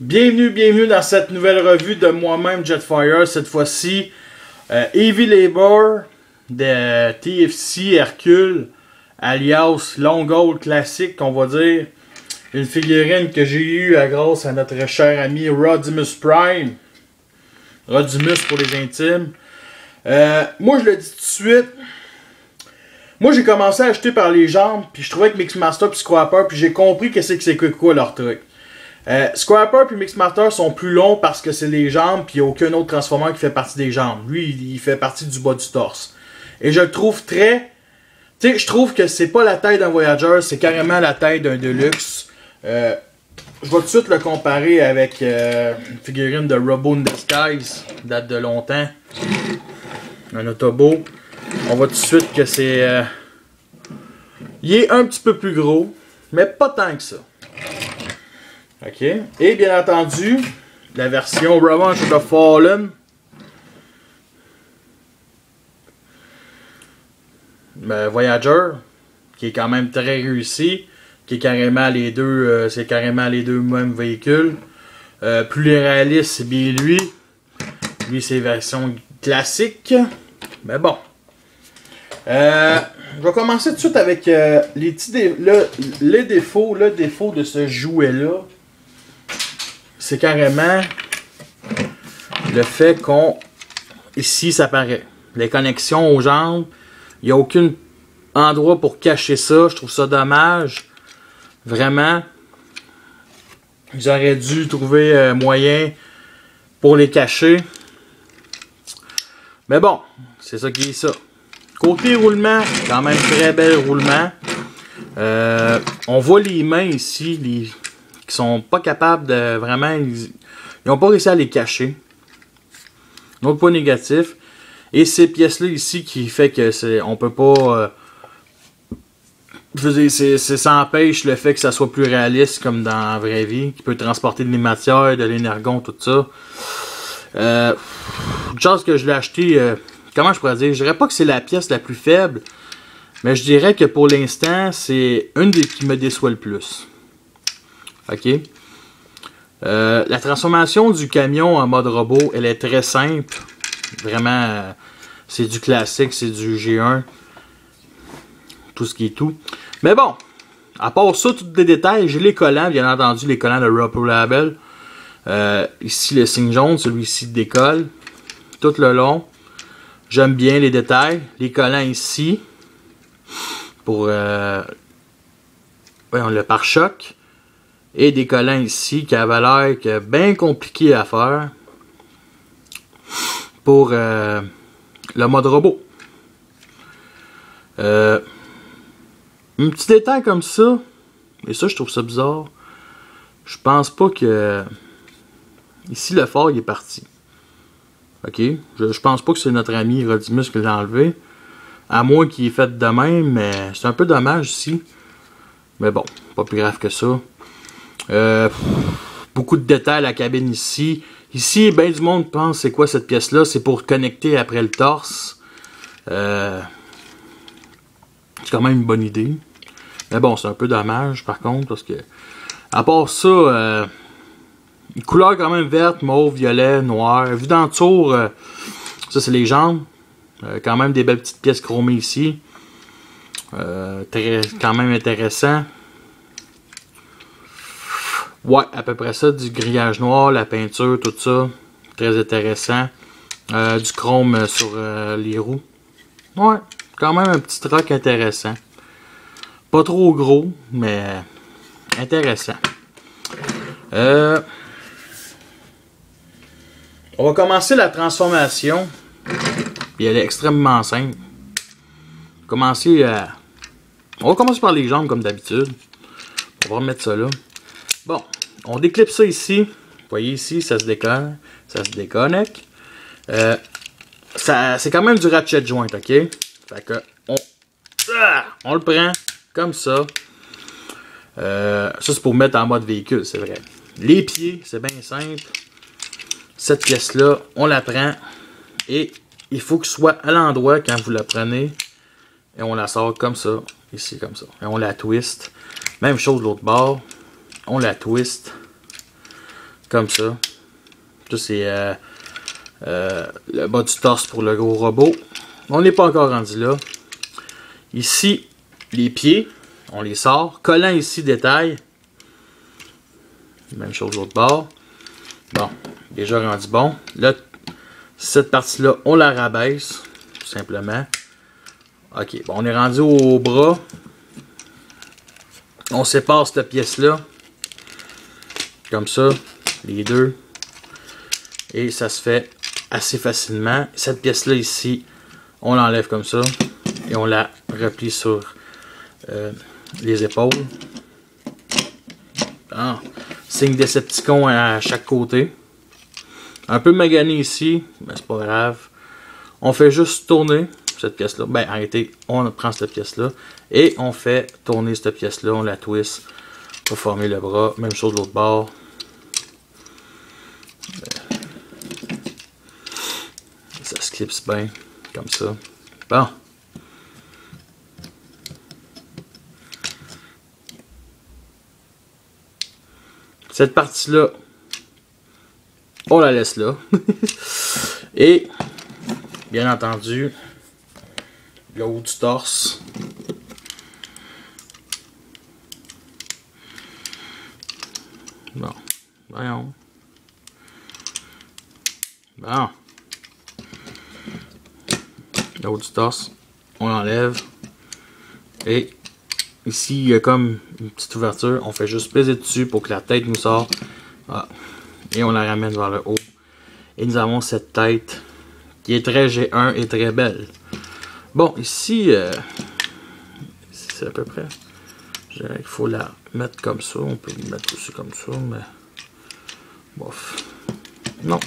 Bienvenue dans cette nouvelle revue de moi-même Jetfire. Cette fois-ci, Heavy Labor de TFC Hercule, alias Long Gold classique, on va dire. Une figurine que j'ai eue grâce à notre cher ami Rodimus Prime. Rodimus pour les intimes. Moi, je le dis tout de suite. Moi, j'ai commencé à acheter par les jambes, puis je trouvais que Mixmaster puis Scrapper, puis j'ai compris que c'est quoi leur truc. Scrapper puis Mixmaster sont plus longs parce que c'est les jambes, puis il n'y a aucun autre transformeur qui fait partie des jambes. Lui, il fait partie du bas du torse. Et je le trouve très... Tu sais, je trouve que c'est pas la taille d'un Voyager, c'est carrément la taille d'un Deluxe. Je vais tout de suite le comparer avec une figurine de Robo in Disguise, date de longtemps. Un Autobo. On voit tout de suite que c'est... il est un petit peu plus gros, mais pas tant que ça. Ok. Et bien entendu, la version Revenge of the Fallen. Voyager, qui est quand même très réussi, qui est carrément les deux, c'est carrément les deux mêmes véhicules. Plus réaliste, c'est bien lui. Lui, c'est version classique. Mais bon. Je vais commencer tout de suite avec les petits les défauts. Le défaut de ce jouet-là, c'est carrément le fait qu'on... Ici, ça paraît. Les connexions aux jambes. Il n'y a aucun endroit pour cacher ça. Je trouve ça dommage. Vraiment. Ils auraient dû trouver moyen pour les cacher. Mais bon, c'est ça qui est ça. Côté roulement, quand même très bel roulement. On voit les mains ici, qui sont pas capables de vraiment... Ils n'ont pas réussi à les cacher. Un autre point négatif. Et ces pièces-là ici qui fait que c'est, on peut pas... je veux dire, ça empêche le fait que ça soit plus réaliste comme dans la vraie vie. Qui peut transporter de l'ématière, de l'énergon, tout ça. Une chance que je l'ai acheté... comment je pourrais dire? Je dirais pas que c'est la pièce la plus faible. Mais je dirais que pour l'instant, c'est une des qui me déçoit le plus. Ok. La transformation du camion en mode robot, elle est très simple. Vraiment, c'est du classique, c'est du G1. Tout ce qui est tout. Mais bon, à part ça, tous les détails, j'ai les collants, bien entendu, les collants de Rubber Label. Ici, le signe jaune, celui-ci décolle. Tout le long. J'aime bien les détails. Les collants ici. Pour le pare-choc. Et des collants ici qui avaient l'air bien compliqué à faire. Pour le mode robot. Un petit détail comme ça. Et ça, je trouve ça bizarre. Je pense pas que... Ici, le phare, il est parti. Ok. Je pense pas que c'est notre ami Rodimus qui l'a enlevé. À moins qu'il ait fait de même, mais c'est un peu dommage ici. Mais bon, pas plus grave que ça. Beaucoup de détails à la cabine ici. Ici, ben du monde pense c'est quoi cette pièce-là. C'est pour connecter après le torse. C'est quand même une bonne idée. Mais bon, c'est un peu dommage par contre. Parce que, à part ça, une couleur quand même verte, mauve, violet, noir. Vu d'en dessous, ça c'est les jambes. Quand même des belles petites pièces chromées ici. Quand même intéressant. Ouais, à peu près ça, du grillage noir, la peinture, tout ça. Très intéressant. Du chrome sur les roues. Ouais, quand même un petit truc intéressant. Pas trop gros, mais intéressant. On va commencer la transformation. Puis elle est extrêmement simple. On va commencer par les jambes comme d'habitude. On va remettre ça là. Bon, on déclipe ça ici. Vous voyez ici, ça se décolle. Ça se déconnecte. C'est quand même du ratchet joint, ok? Fait que on le prend comme ça. Ça c'est pour mettre en mode véhicule, c'est vrai. Les pieds, c'est bien simple. Cette pièce-là, on la prend. Et il faut que ce soit à l'endroit quand vous la prenez. Et on la sort comme ça. Ici, comme ça. Et on la twist. Même chose de l'autre bord. On la twist. Comme ça. Ça, c'est le bas du torse pour le gros robot. On n'est pas encore rendu là. Ici, les pieds, on les sort. Collant ici, détail. Même chose de l'autre bord. Bon, déjà rendu bon. Là, cette partie-là, on la rabaisse, tout simplement. Ok, bon, on est rendu au bras. On sépare cette pièce-là. Comme ça, les deux. Et ça se fait assez facilement. Cette pièce-là ici, on l'enlève comme ça. Et on la replie sur les épaules. Ah, signe Decepticon à chaque côté. Un peu magané ici, mais c'est pas grave. On fait juste tourner cette pièce-là. Ben, arrêtez, on prend cette pièce-là. Et on fait tourner cette pièce-là, on la twist pour former le bras. Même chose de l'autre bord. Ça se clipse bien, comme ça. Bon. Cette partie-là, on la laisse là. Et, bien entendu, le haut du torse. Bon, voyons. Bon. Le haut du torse, on l'enlève. Et ici, il y a comme une petite ouverture. On fait juste peser dessus pour que la tête nous sorte. Ah. Et on la ramène vers le haut. Et nous avons cette tête qui est très G1 et très belle. Bon, ici, c'est à peu près. Je dirais qu'il faut la mettre comme ça. On peut la mettre aussi comme ça, mais bof. Non,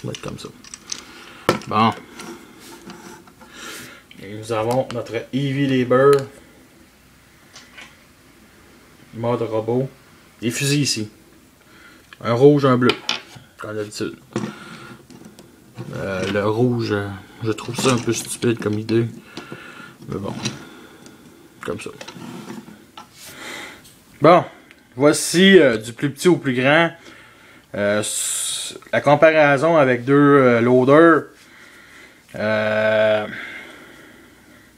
on va mettre comme ça. Bon. Et nous avons notre Heavy Labor. Mode robot. Des fusils ici. Un rouge, un bleu. Comme d'habitude. Le rouge, je trouve ça un peu stupide comme idée. Mais bon. Comme ça. Bon. Voici du plus petit au plus grand. La comparaison avec deux loaders.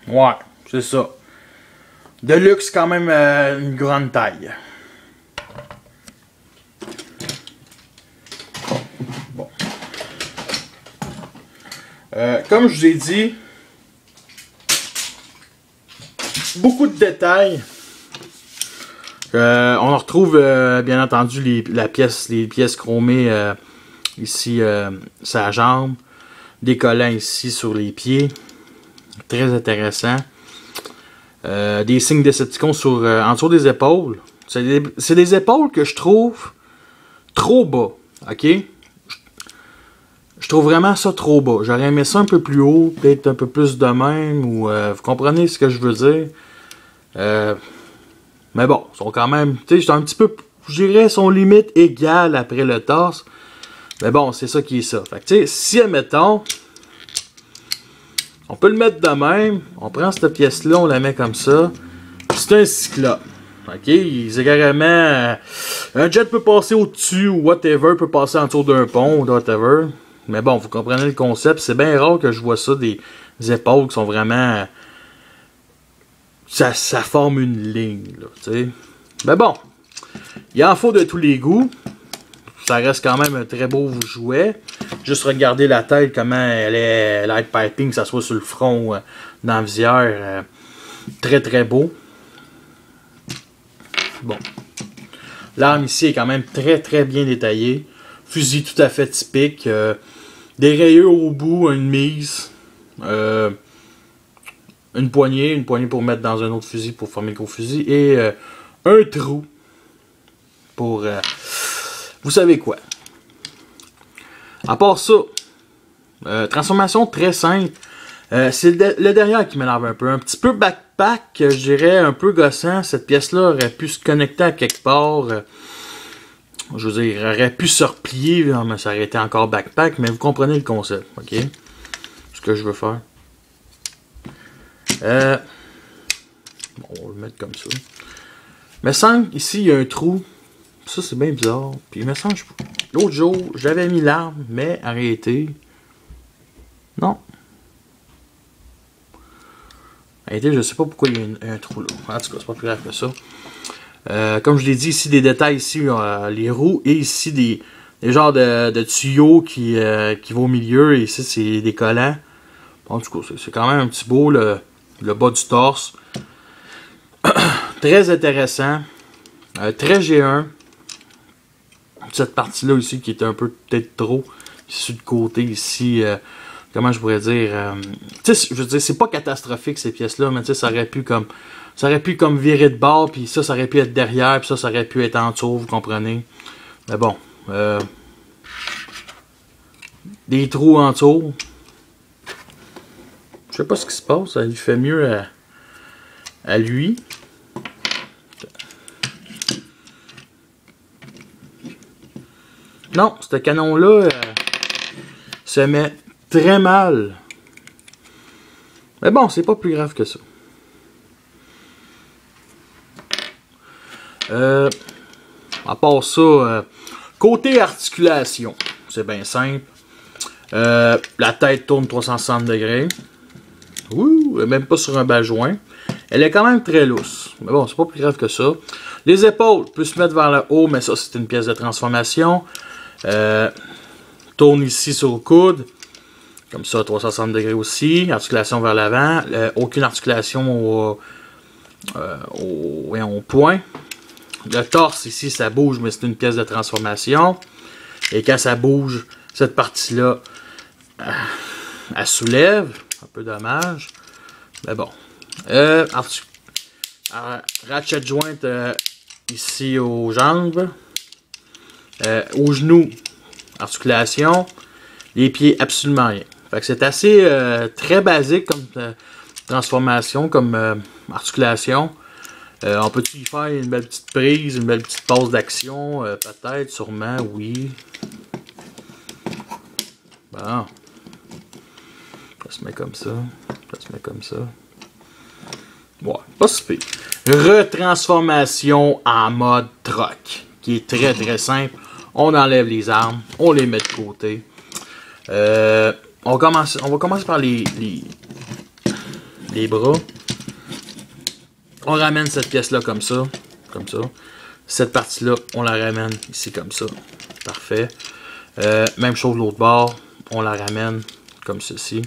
Ouais, c'est ça. Deluxe quand même une grande taille. Bon. Comme je vous ai dit, beaucoup de détails. On retrouve bien entendu les pièces chromées ici, sa jambe. Des collants ici sur les pieds. Très intéressant. Des signes Decepticon en dessous des épaules. C'est des épaules que je trouve trop bas. Ok? Je trouve vraiment ça trop bas. J'aurais aimé ça un peu plus haut, peut-être un peu plus de même. Ou vous comprenez ce que je veux dire? Mais bon, ils sont quand même. Tu sais, un petit peu. Je dirais sont limite égales après le torse. Mais bon, c'est ça qui est ça. Fait que tu sais, si admettons. On peut le mettre de même. On prend cette pièce-là, on la met comme ça. C'est un cyclope. Ok? C'est carrément. Un jet peut passer au-dessus ou whatever, peut passer en dessous d'un pont ou whatever. Mais bon, vous comprenez le concept. C'est bien rare que je vois ça, des épaules qui sont vraiment. Ça forme une ligne, là, tu sais. Mais bon, il en faut de tous les goûts. Ça reste quand même un très beau jouet. Juste regarder la tête, comment elle est light piping, que ça soit sur le front ou dans la visière. Très très beau. Bon. L'arme ici est quand même très très bien détaillée. Fusil tout à fait typique. Des rayures au bout, une mise. Une poignée pour mettre dans un autre fusil pour former le gros fusil. Et un trou pour... vous savez quoi. À part ça, transformation très simple. C'est le derrière qui m'énerve un peu. Un petit peu backpack, je dirais, un peu gossant. Cette pièce-là aurait pu se connecter à quelque part. Je veux dire, aurait pi se replier, mais ça aurait été encore backpack. Mais vous comprenez le concept, ok? Ce que je veux faire. Bon, on va le mettre comme ça. Mais semble ici, il y a un trou. Ça, c'est bien bizarre. Puis il me semble, l'autre jour, j'avais mis l'arme, mais en réalité, non. En réalité, je sais pas pourquoi il y a un trou là. En tout cas, c'est pas plus grave que ça. Comme je l'ai dit, ici, des détails, ici, les roues, et ici, des genres de tuyaux qui vont au milieu, et ici, c'est des collants. En tout cas, c'est quand même un petit beau, le bas du torse. Très intéressant. Très G1. Cette partie-là ici qui est un peu peut-être trop. Sur le côté ici, comment je pourrais dire. Je veux dire, c'est pas catastrophique ces pièces-là, mais ça aurait pu comme virer de bord, puis ça aurait pu être derrière, puis ça aurait pu être en dessous, vous comprenez. Mais bon. Des trous en dessous. Je sais pas ce qui se passe, ça lui fait mieux à lui. Non, ce canon-là se met très mal. Mais bon, c'est pas plus grave que ça. À part ça, côté articulation, c'est bien simple. La tête tourne 360 degrés. Ouh, même pas sur un bas-joint. Elle est quand même très lousse. Mais bon, c'est pas plus grave que ça. Les épaules peuvent se mettre vers le haut, mais ça, c'est une pièce de transformation. Tourne ici sur le coude. Comme ça, 360 degrés aussi. Articulation vers l'avant. Aucune articulation au point. Le torse ici, ça bouge, mais c'est une pièce de transformation. Et quand ça bouge, cette partie-là, elle soulève. Un peu dommage. Mais bon. Ratchet joint ici aux jambes. Aux genoux, articulation. Les pieds, absolument rien. Fait que c'est assez très basique comme transformation, comme articulation. On peut y faire une belle petite prise, une belle petite pause d'action, peut-être, sûrement, oui. Bon. Ça se met comme ça. Ça se met comme ça. Ouais, pas si pire. Retransformation en mode troc, qui est très très simple. On enlève les armes, on les met de côté. On va commencer par les bras. On ramène cette pièce-là comme ça. Comme ça. Cette partie-là, on la ramène ici comme ça. Parfait. Même chose de l'autre bord. On la ramène comme ceci.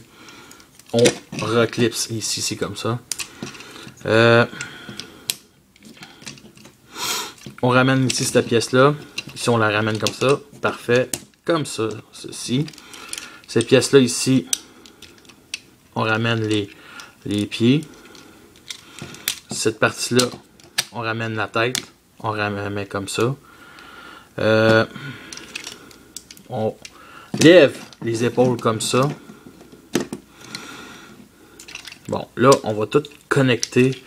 On reclipse ici, c'est comme ça. On ramène ici cette pièce-là. Ici, on la ramène comme ça. Parfait. Comme ça, ceci. Cette pièce-là ici, on ramène les pieds. Cette partie-là, on ramène la tête. On ramène comme ça. On lève les épaules comme ça. Bon, là, on va tout connecter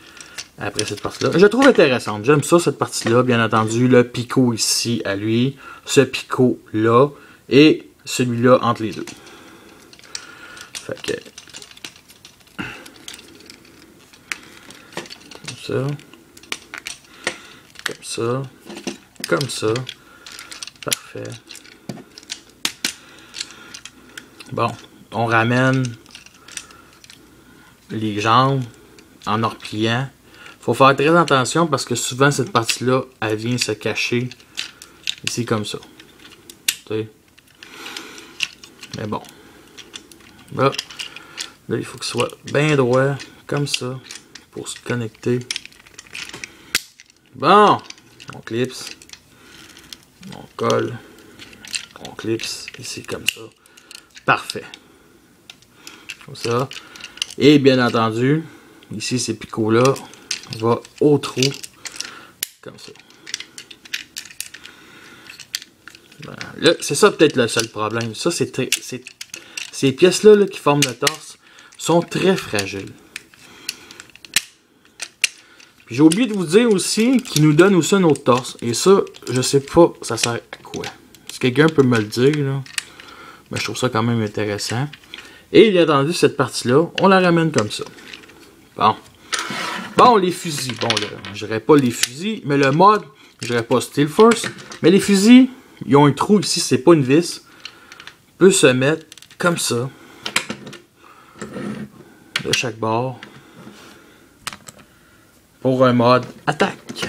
après cette partie-là. Je la trouve intéressante. J'aime ça, cette partie-là. Bien entendu, le picot ici à lui. Ce picot-là. Et celui-là entre les deux. Fait que... Comme ça. Comme ça. Comme ça. Parfait. Bon, on ramène les jambes en repliant. Faut faire très attention parce que souvent cette partie-là, elle vient se cacher ici comme ça. T'sais. Mais bon. Là, il faut que ce soit bien droit, comme ça, pour se connecter. Bon, on clipse. On colle. On clipse ici comme ça. Parfait. Comme ça. Et bien entendu, ici ces picots-là, on va au trou. Comme ça. Voilà. C'est ça peut-être le seul problème. Ça, ces pièces-là là, qui forment le torse sont très fragiles. J'ai oublié de vous dire aussi qu'ils nous donnent aussi un autre torse. Et ça, je sais pas, ça sert à quoi. Si quelqu'un peut me le dire, là, ben, je trouve ça quand même intéressant. Et bien entendu, cette partie-là, on la ramène comme ça. Bon. Bon, les fusils. Bon, là, je dirais pas les fusils, mais le mode, je dirais pas Steel Force. Mais les fusils, Ils ont un trou ici, c'est pas une vis. Peut se mettre comme ça. De chaque bord. Pour un mode attaque.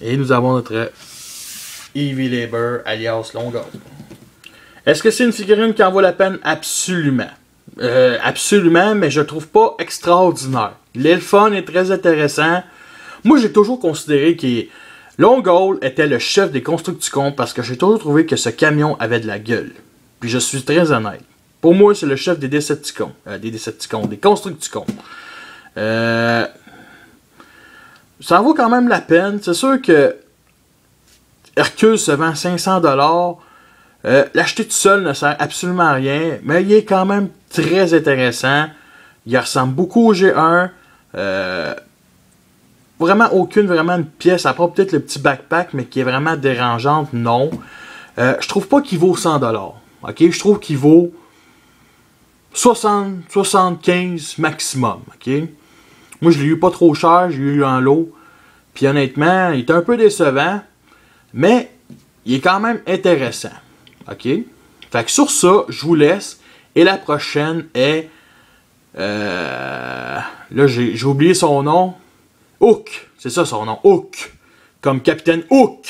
Et nous avons notre Heavy Labor alias Longo. Est-ce que c'est une figurine qui en vaut la peine? Absolument. Absolument, mais je trouve pas extraordinaire. L'Elfon est très intéressant. Moi, j'ai toujours considéré que Longo était le chef des Constructicons parce que j'ai toujours trouvé que ce camion avait de la gueule. Puis je suis très honnête. Pour moi, c'est le chef des Decepticons. Des Constructicons. Ça en vaut quand même la peine. C'est sûr que Hercule se vend 500$. L'acheter tout seul ne sert absolument à rien, mais il est quand même très intéressant. Il ressemble beaucoup au G1. Vraiment une pièce, à part peut-être le petit backpack, mais qui est vraiment dérangeante, non. Je trouve pas qu'il vaut 100$. Ok, je trouve qu'il vaut 60, 75 maximum. Ok, moi je l'ai eu pas trop cher, j'ai eu en lot. Puis honnêtement, il est un peu décevant, mais il est quand même intéressant. OK? Fait que sur ça, je vous laisse. Et la prochaine est... là, j'ai oublié son nom. Hook. C'est ça son nom. Hook. Comme Capitaine Hook.